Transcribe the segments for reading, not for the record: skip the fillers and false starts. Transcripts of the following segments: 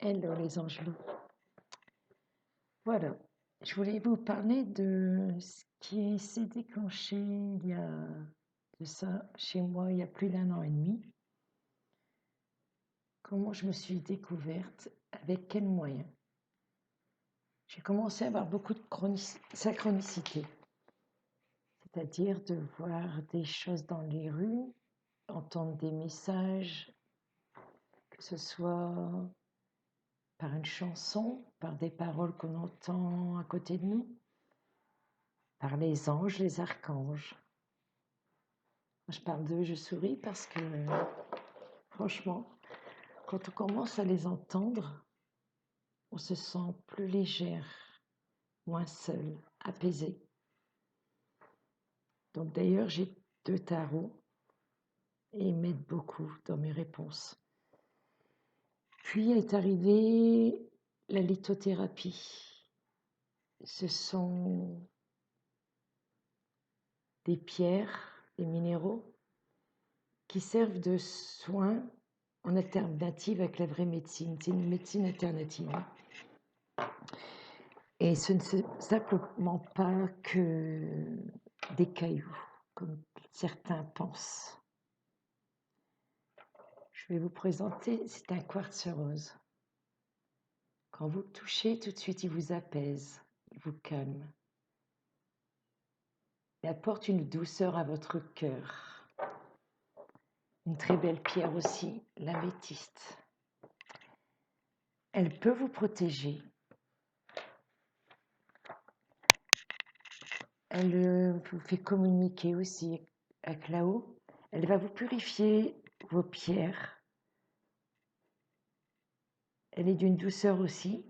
Hello les angelous. Voilà, je voulais vous parler de ce qui s'est déclenché il y a de ça chez moi il y a plus d'un an et demi. Comment je me suis découverte, avec quels moyens. J'ai commencé à avoir beaucoup de synchronicité, c'est-à-dire de voir des choses dans les rues, entendre des messages, que ce soit par une chanson, par des paroles qu'on entend à côté de nous, par les anges, les archanges. Je parle d'eux, je souris parce que, franchement, quand on commence à les entendre, on se sent plus légère, moins seule, apaisée. Donc d'ailleurs, j'ai 2 tarots et ils m'aident beaucoup dans mes réponses. Puis est arrivée la lithothérapie. Ce sont des pierres, des minéraux qui servent de soins en alternative avec la vraie médecine. C'est une médecine alternative. Et ce ne sont simplement pas que des cailloux, comme certains pensent. Je vais vous présenter, c'est un quartz rose. Quand vous le touchez, tout de suite, il vous apaise, il vous calme. Il apporte une douceur à votre cœur. Une très belle pierre aussi, l'améthyste. Elle peut vous protéger. Elle vous fait communiquer aussi avec là-haut. Elle va vous purifier vos pierres. Elle est d'une douceur aussi.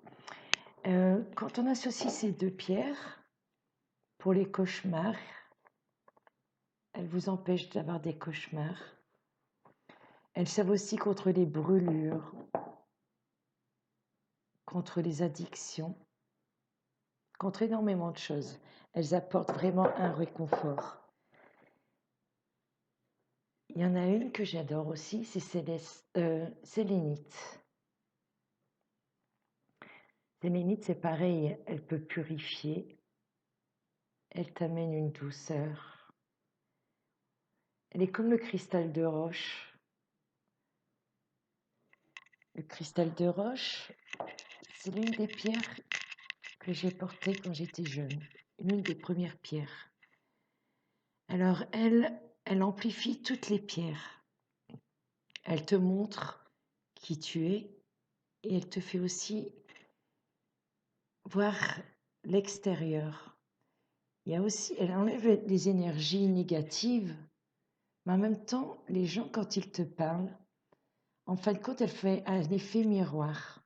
Quand on associe ces 2 pierres, pour les cauchemars, elles vous empêchent d'avoir des cauchemars. Elles servent aussi contre les brûlures, contre les addictions, contre énormément de choses. Elles apportent vraiment un réconfort. Il y en a une que j'adore aussi, c'est sélénite. Sélénite, c'est pareil, elle peut purifier, elle t'amène une douceur. Elle est comme le cristal de roche. Le cristal de roche, c'est l'une des pierres que j'ai portées quand j'étais jeune, l'une des premières pierres. Alors elle amplifie toutes les pierres. Elle te montre qui tu es et elle te fait aussi voir l'extérieur. Il y a aussi, elle enlève les énergies négatives, mais en même temps, les gens, quand ils te parlent, en fin de compte, elle fait un effet miroir.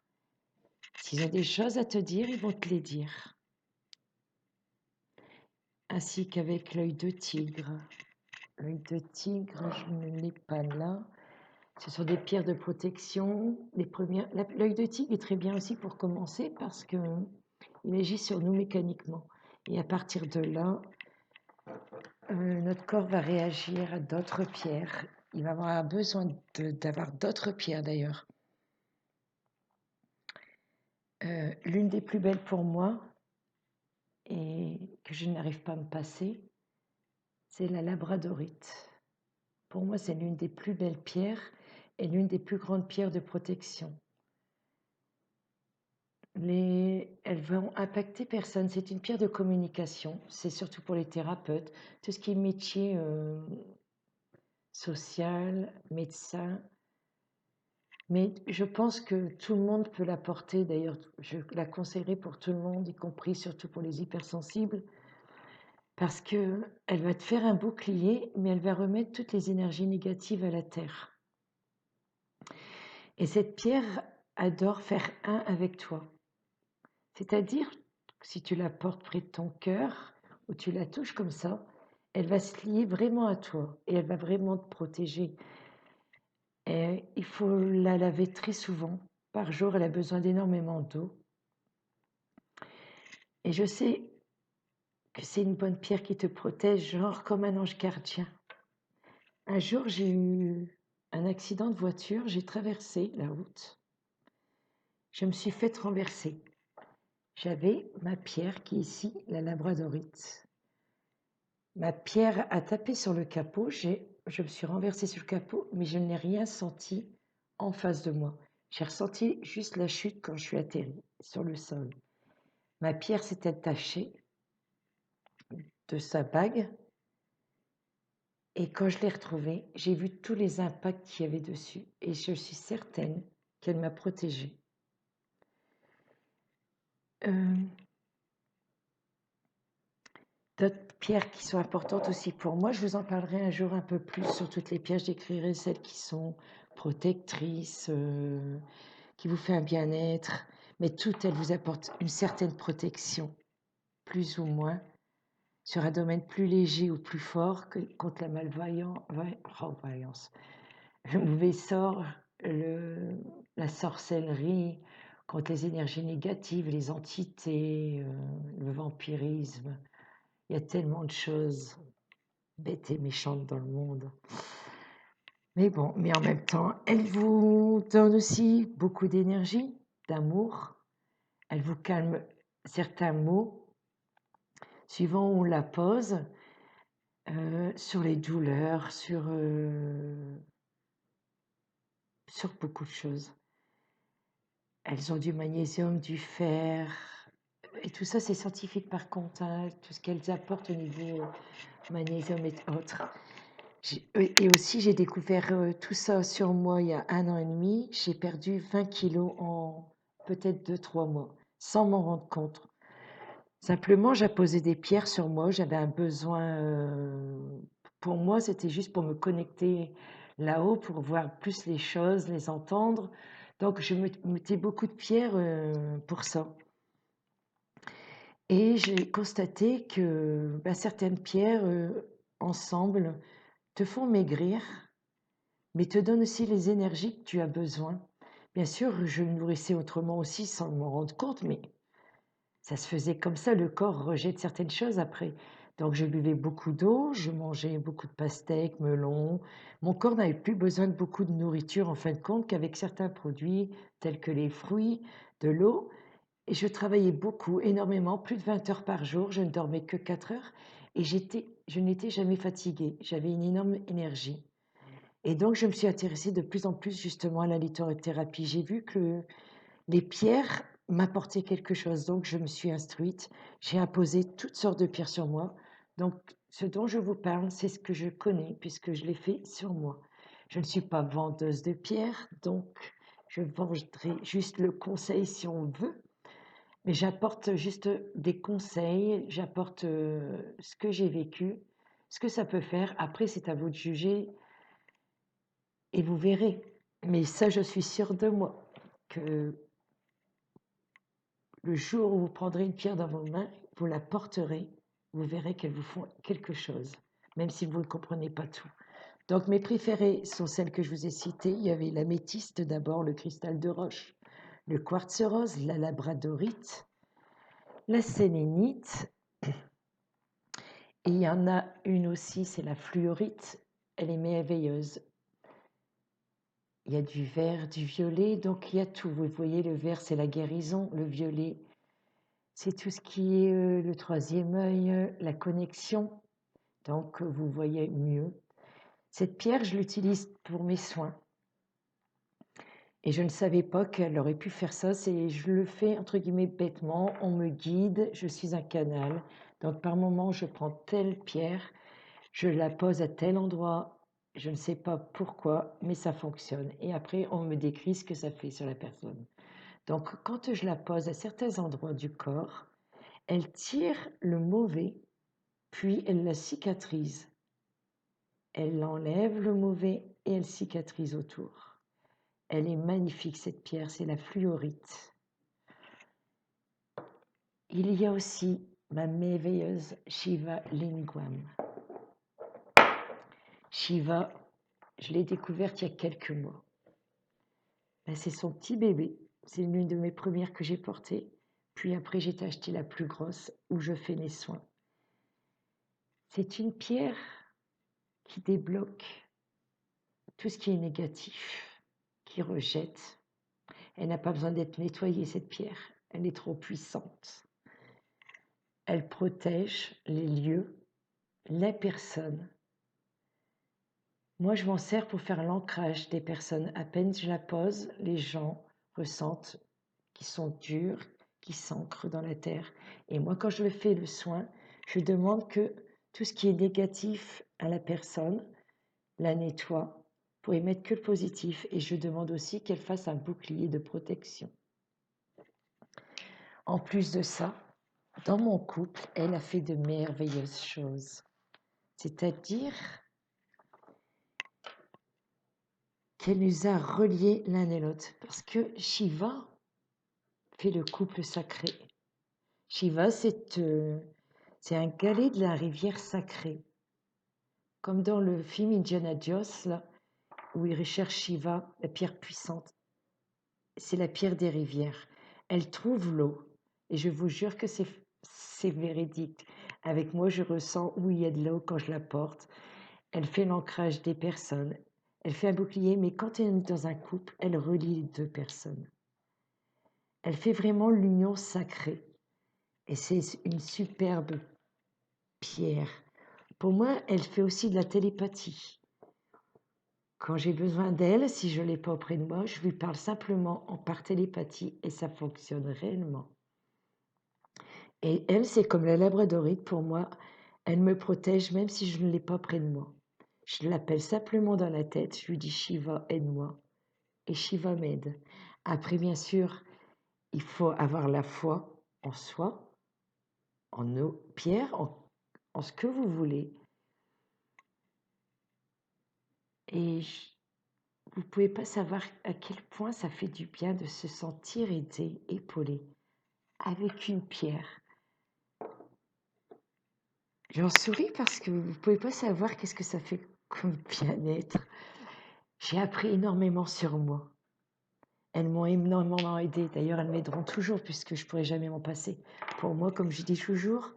S'ils ont des choses à te dire, ils vont te les dire. Ainsi qu'avec l'œil de tigre. L'œil de tigre, je ne l'ai pas là. Ce sont des pierres de protection. L'œil de tigre est très bien aussi pour commencer parce qu'il agit sur nous mécaniquement. Et à partir de là, notre corps va réagir à d'autres pierres. Il va avoir besoin d'avoir d'autres pierres d'ailleurs. L'une des plus belles pour moi, et que je n'arrive pas à me passer, c'est la labradorite. Pour moi, c'est l'une des plus belles pierres et l'une des plus grandes pierres de protection. Elles vont impacter personne. C'est une pierre de communication. C'est surtout pour les thérapeutes. Tout ce qui est métier social, médecin. Mais je pense que tout le monde peut la porter. D'ailleurs, je la conseillerais pour tout le monde, y compris surtout pour les hypersensibles. Parce qu'elle va te faire un bouclier, mais elle va remettre toutes les énergies négatives à la terre. Et cette pierre adore faire un avec toi. C'est-à-dire, si tu la portes près de ton cœur, ou tu la touches comme ça, elle va se lier vraiment à toi et elle va vraiment te protéger. Et il faut la laver très souvent. Par jour, elle a besoin d'énormément d'eau. Et je sais que c'est une bonne pierre qui te protège, genre comme un ange gardien. Un jour, j'ai eu un accident de voiture, j'ai traversé la route. je me suis fait renverser. J'avais ma pierre qui est ici, la labradorite. Ma pierre a tapé sur le capot, je me suis renversée sur le capot, mais je n'ai rien senti en face de moi. J'ai ressenti juste la chute quand je suis atterrie sur le sol. Ma pierre s'est attachée de sa bague et quand je l'ai retrouvée, j'ai vu tous les impacts qu'il y avait dessus et je suis certaine qu'elle m'a protégée. D'autres pierres qui sont importantes aussi pour moi, je vous en parlerai un jour un peu plus sur toutes les pierres, j'écrirai celles qui sont protectrices, qui vous fait un bien-être, mais toutes elles vous apportent une certaine protection, plus ou moins, sur un domaine plus léger ou plus fort que contre la malvoyance, le mauvais sort, la sorcellerie, contre les énergies négatives, les entités, le vampirisme. Il y a tellement de choses bêtes et méchantes dans le monde. Mais bon, mais en même temps, elles vous donnent aussi beaucoup d'énergie, d'amour. Elles vous calment certains maux, suivant où on la pose, sur les douleurs, sur beaucoup de choses. Elles ont du magnésium, du fer, et tout ça c'est scientifique par contre, hein, tout ce qu'elles apportent au niveau magnésium et autres. Et aussi j'ai découvert tout ça sur moi il y a 1 an et demi. J'ai perdu 20 kilos en peut-être 2-3 mois, sans m'en rendre compte. Simplement, j'apposais des pierres sur moi, j'avais un besoin, pour moi, c'était juste pour me connecter là-haut, pour voir plus les choses, les entendre. Donc, je mettais beaucoup de pierres pour ça. Et j'ai constaté que certaines pierres, ensemble, te font maigrir, mais te donnent aussi les énergies que tu as besoin. Bien sûr, je me nourrissais autrement aussi sans m'en rendre compte, mais ça se faisait comme ça, le corps rejette certaines choses après. Donc je buvais beaucoup d'eau, je mangeais beaucoup de pastèques, melons. Mon corps n'avait plus besoin de beaucoup de nourriture en fin de compte qu'avec certains produits tels que les fruits, de l'eau. Et je travaillais beaucoup, énormément, plus de 20 heures par jour. Je ne dormais que 4 heures et je n'étais jamais fatiguée. J'avais une énorme énergie. Et donc je me suis intéressée de plus en plus justement à la lithothérapie. J'ai vu que les pierres m'apportaient quelque chose, donc je me suis instruite. J'ai imposé toutes sortes de pierres sur moi. Donc, ce dont je vous parle, c'est ce que je connais puisque je l'ai fait sur moi. Je ne suis pas vendeuse de pierres, donc je vendrai juste le conseil si on veut, mais j'apporte juste des conseils, j'apporte ce que j'ai vécu, ce que ça peut faire. Après, c'est à vous de juger et vous verrez. Mais ça, je suis sûre de moi, que le jour où vous prendrez une pierre dans vos mains, vous la porterez, vous verrez qu'elles vous font quelque chose, même si vous ne comprenez pas tout. Donc mes préférées sont celles que je vous ai citées. Il y avait l'améthyste d'abord, le cristal de roche, le quartz rose, la labradorite, la sélénite, et il y en a une aussi, c'est la fluorite. Elle est merveilleuse. Il y a du vert, du violet, donc il y a tout. Vous voyez, le vert, c'est la guérison, le violet, c'est tout ce qui est le troisième œil, la connexion, donc vous voyez mieux. Cette pierre, je l'utilise pour mes soins. Et je ne savais pas qu'elle aurait pu faire ça. Je le fais entre guillemets bêtement. On me guide, je suis un canal. Donc par moment, je prends telle pierre, je la pose à tel endroit. Je ne sais pas pourquoi, mais ça fonctionne. Et après, on me décrit ce que ça fait sur la personne. Donc quand je la pose à certains endroits du corps, elle tire le mauvais, puis elle la cicatrise. Elle enlève le mauvais et elle cicatrise autour. Elle est magnifique cette pierre, c'est la fluorite. Il y a aussi ma merveilleuse Shiva Lingam. Shiva, je l'ai découverte il y a quelques mois. C'est son petit bébé. C'est l'une de mes premières que j'ai portées. Puis après, j'ai acheté la plus grosse où je fais mes soins. C'est une pierre qui débloque tout ce qui est négatif, qui rejette. Elle n'a pas besoin d'être nettoyée, cette pierre. Elle est trop puissante. Elle protège les lieux, les personnes. Moi, je m'en sers pour faire l'ancrage des personnes. À peine je la pose, les gens ressentent qu'ils sont durs, qu'ils s'ancrent dans la terre. Et moi, quand je le fais le soin, je demande que tout ce qui est négatif à la personne, la nettoie pour y mettre que le positif. Et je demande aussi qu'elle fasse un bouclier de protection. En plus de ça, dans mon couple, elle a fait de merveilleuses choses. C'est-à-dire qu'elle nous a reliés l'un et l'autre. Parce que Shiva fait le couple sacré. Shiva, c'est un galet de la rivière sacrée. Comme dans le film Indiana Jones, là, où il recherche Shiva, la pierre puissante. C'est la pierre des rivières. Elle trouve l'eau. Et je vous jure que c'est véridique. Avec moi, je ressens où il y a de l'eau quand je la porte. Elle fait l'ancrage des personnes. Elle fait un bouclier, mais quand elle est dans un couple, elle relie les deux personnes. Elle fait vraiment l'union sacrée. Et c'est une superbe pierre. Pour moi, elle fait aussi de la télépathie. Quand j'ai besoin d'elle, si je ne l'ai pas auprès de moi, je lui parle simplement par télépathie et ça fonctionne réellement. Et elle, c'est comme la labradorite pour moi. Elle me protège même si je ne l'ai pas près de moi. Je l'appelle simplement dans la tête. Je lui dis Shiva, aide-moi. Et Shiva m'aide. Après, bien sûr, il faut avoir la foi en soi, en nos pierres, en ce que vous voulez. Et vous ne pouvez pas savoir à quel point ça fait du bien de se sentir aidé, épaulé, avec une pierre. J'en souris parce que vous ne pouvez pas savoir qu'est-ce que ça fait comme bien-être. J'ai appris énormément sur moi. Elles m'ont énormément aidé. D'ailleurs, elles m'aideront toujours puisque je ne pourrai jamais m'en passer. Pour moi, comme je dis toujours,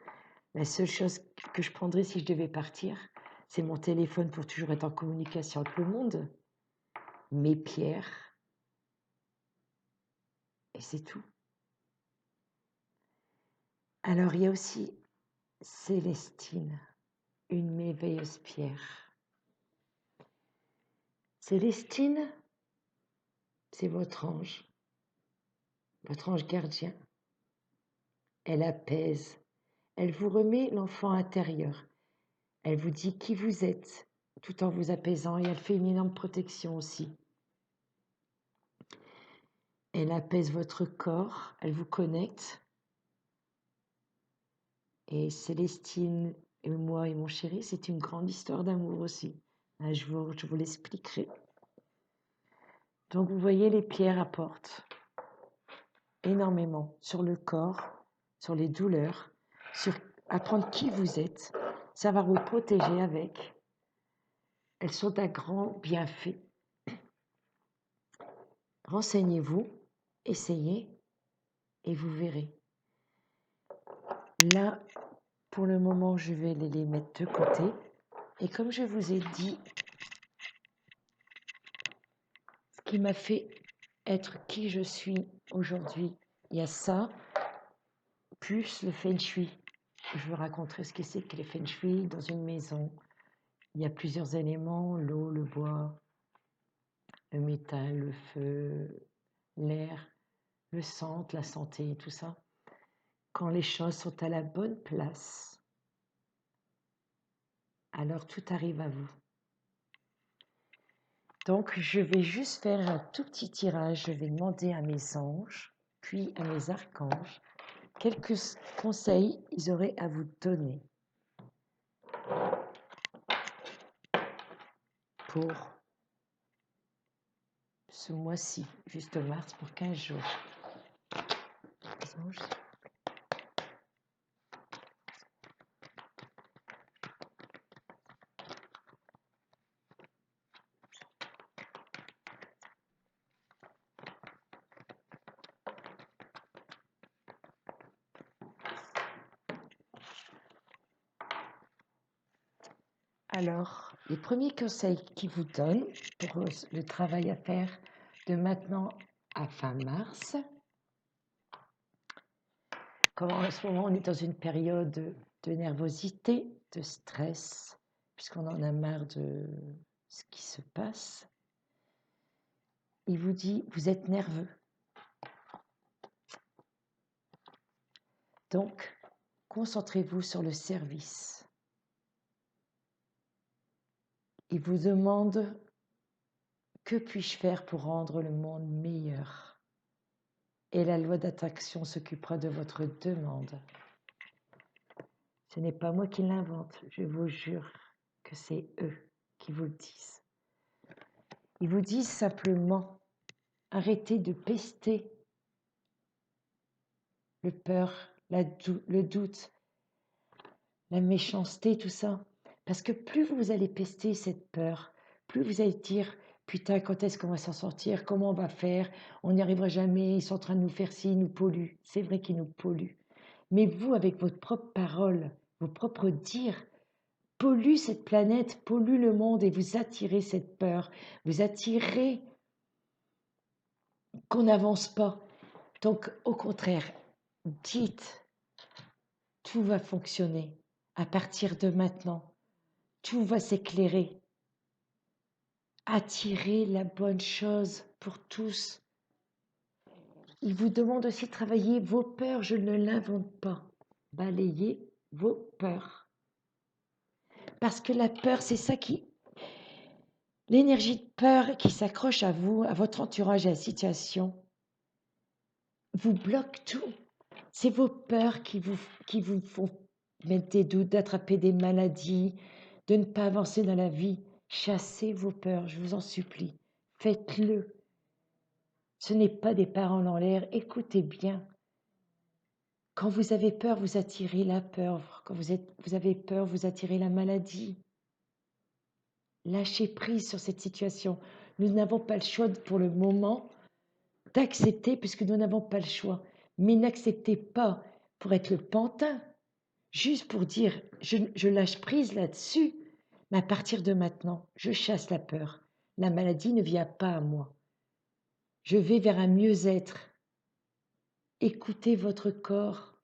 la seule chose que je prendrais si je devais partir, c'est mon téléphone pour toujours être en communication avec le monde, mes pierres, et c'est tout. Alors, il y a aussi Célestine, une merveilleuse pierre. Célestine, c'est votre ange gardien. Elle apaise, elle vous remet l'enfant intérieur. Elle vous dit qui vous êtes, tout en vous apaisant, et elle fait une énorme protection aussi. Elle apaise votre corps, elle vous connecte. Et Célestine et moi et mon chéri, c'est une grande histoire d'amour aussi. Je vous l'expliquerai. Donc vous voyez, les pierres apportent énormément sur le corps, sur les douleurs, sur apprendre qui vous êtes, savoir vous protéger avec. Elles sont d'un grand bienfait. Renseignez-vous, essayez et vous verrez. Là, pour le moment, je vais les mettre de côté. Et comme je vous ai dit, ce qui m'a fait être qui je suis aujourd'hui, il y a ça, plus le feng shui. Je vous raconterai ce que c'est que le feng shui dans une maison. Il y a plusieurs éléments, l'eau, le bois, le métal, le feu, l'air, le centre, la santé, tout ça. Quand les choses sont à la bonne place, alors tout arrive à vous. Donc, je vais juste faire un tout petit tirage. Je vais demander à mes anges, puis à mes archanges, quelques conseils ils auraient à vous donner pour ce mois-ci, juste mars, pour 15 jours. Les anges. Alors, les premiers conseils qu'ils vous donnent pour le travail à faire de maintenant à fin mars. Comme en ce moment, on est dans une période de nervosité, de stress, puisqu'on en a marre de ce qui se passe. Il vous dit, vous êtes nerveux. Donc, concentrez-vous sur le service. Il vous demande, que puis-je faire pour rendre le monde meilleur? Et la loi d'attraction s'occupera de votre demande. Ce n'est pas moi qui l'invente, je vous jure que c'est eux qui vous le disent. Ils vous disent simplement, arrêtez de pester le peur, le doute, la méchanceté, tout ça. Parce que plus vous allez pester cette peur, plus vous allez dire, putain, quand est-ce qu'on va s'en sortir? Comment on va faire? On n'y arrivera jamais, ils sont en train de nous faire ci, ils nous polluent. C'est vrai qu'ils nous polluent. Mais vous, avec votre propre parole, vos propres dires, pollue cette planète, pollue le monde et vous attirez cette peur. Vous attirez qu'on n'avance pas. Donc, au contraire, dites, tout va fonctionner à partir de maintenant. Tout va s'éclairer. Attirez la bonne chose pour tous. Il vous demande aussi de travailler vos peurs, je ne l'invente pas. Balayez vos peurs. Parce que la peur, c'est ça qui... L'énergie de peur qui s'accroche à vous, à votre entourage, à la situation, vous bloque tout. C'est vos peurs qui vous font mettre des doutes, d'attraper des maladies, de ne pas avancer dans la vie. Chassez vos peurs, je vous en supplie. Faites-le. Ce n'est pas des paroles en l'air. Écoutez bien. Quand vous avez peur, vous attirez la peur. Quand vous avez peur, vous attirez la maladie. Lâchez prise sur cette situation. Nous n'avons pas le choix pour le moment d'accepter puisque nous n'avons pas le choix. Mais n'acceptez pas pour être le pantin, juste pour dire je lâche prise là-dessus. Mais à partir de maintenant, je chasse la peur. La maladie ne vient pas à moi. Je vais vers un mieux-être. Écoutez votre corps.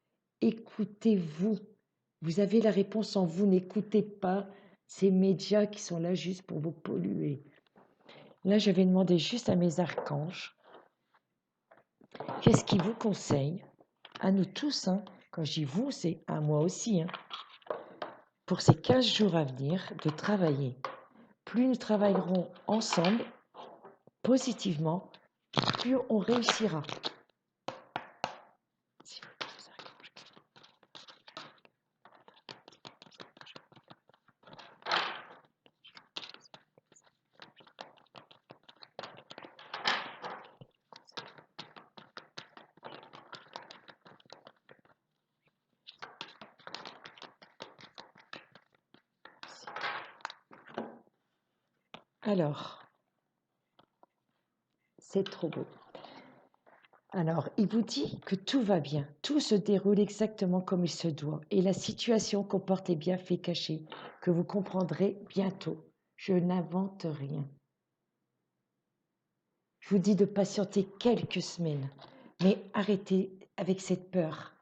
Écoutez-vous. Vous avez la réponse en vous. N'écoutez pas ces médias qui sont là juste pour vous polluer. Là, je vais demander juste à mes archanges, qu'est-ce qu'ils vous conseillent, à nous tous, hein, quand je dis vous, c'est à moi aussi, hein, pour ces 15 jours à venir, de travailler. Plus nous travaillerons ensemble, positivement, plus on réussira. Alors, c'est trop beau. Alors, il vous dit que tout va bien, tout se déroule exactement comme il se doit, et la situation comporte les bienfaits cachés que vous comprendrez bientôt. Je n'invente rien. Je vous dis de patienter quelques semaines, mais arrêtez avec cette peur.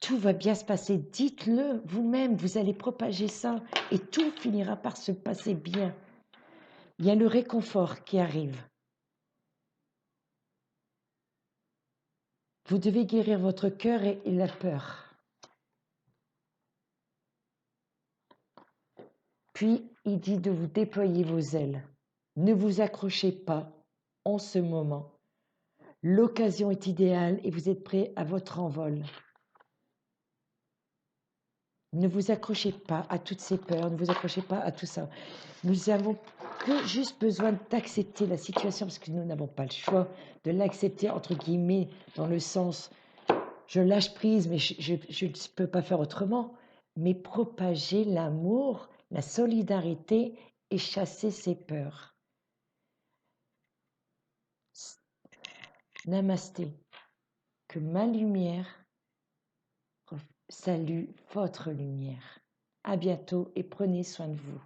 Tout va bien se passer, dites-le vous-même, vous allez propager ça, et tout finira par se passer bien. Il y a le réconfort qui arrive. Vous devez guérir votre cœur et la peur. Puis, il dit de vous déployer vos ailes. Ne vous accrochez pas en ce moment. L'occasion est idéale et vous êtes prêt à votre envol. Ne vous accrochez pas à toutes ces peurs, ne vous accrochez pas à tout ça. Nous avons que juste besoin d'accepter la situation parce que nous n'avons pas le choix de l'accepter, entre guillemets, dans le sens je lâche prise, mais je ne peux pas faire autrement. Mais propager l'amour, la solidarité et chasser ses peurs. Namasté. Que ma lumière salue votre lumière. À bientôt et prenez soin de vous.